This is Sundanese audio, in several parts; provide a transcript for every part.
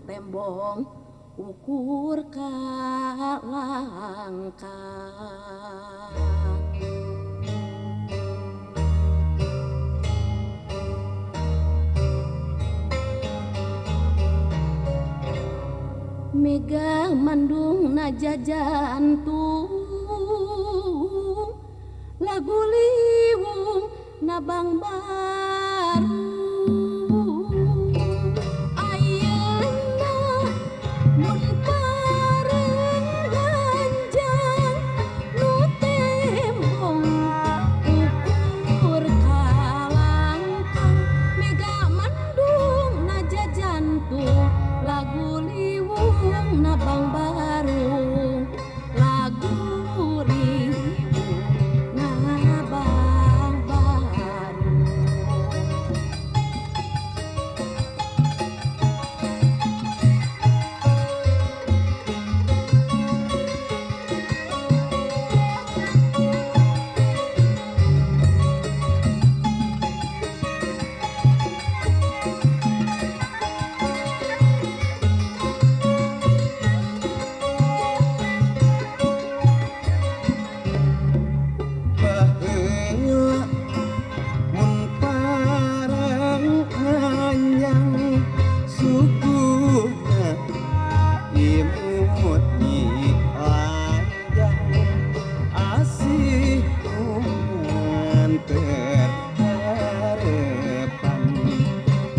tembong ukur kalangkang Mega mandung najajantung lagu liwung nabang baru ayeuna mun pareng ganjang nu tembong ukur kalangkang mega mandung najajantung lagu liwung nabang baru lagu liwung nabang baru baheula mun parang nganyang sukuhna imut nyi lanjang asih hubungan terharepan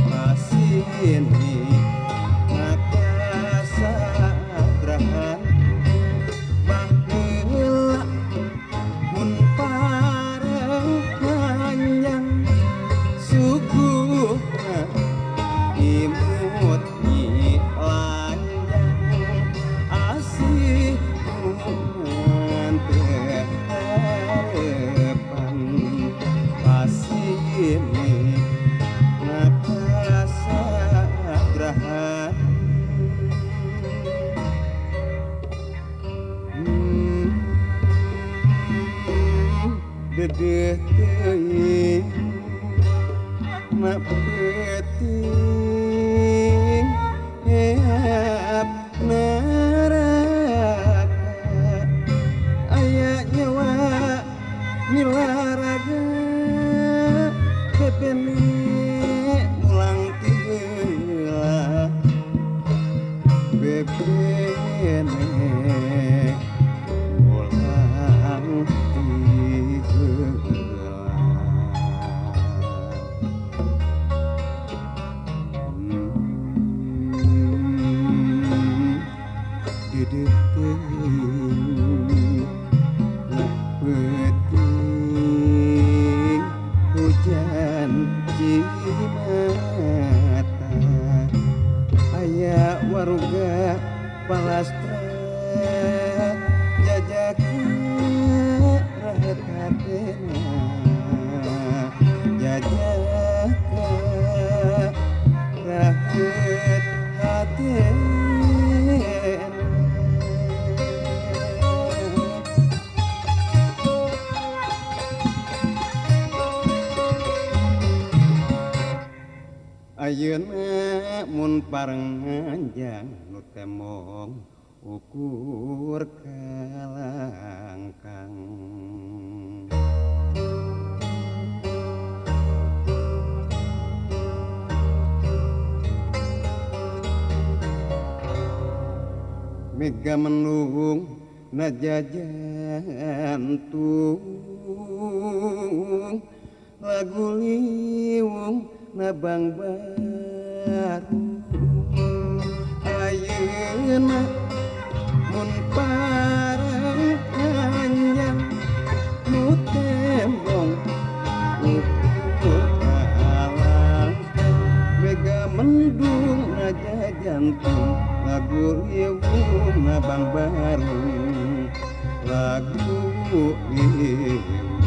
masini maka sadrahan baheula mun pareng nganyang sukuhna imut nyi lanjang asih hubungan terharepan pasini ngakasadrahan dedeh teuing na peuting eap neraka aya nyawa nilaraga bebene mulang tiheula bebene mulang dedeh teuing na peuting hujan cimata aya waruga palastra jajake rahet hatena jajake rahet hatena ayeuna mun pareng nganjang nu tembong ukur kalangkang mega mendung najajantung lagu liwung nabang baru ayeuna mun pareng nganyang nu tembong ukur kalangkang mega mendung najajantung lagu liwung nabang baru lagu liwung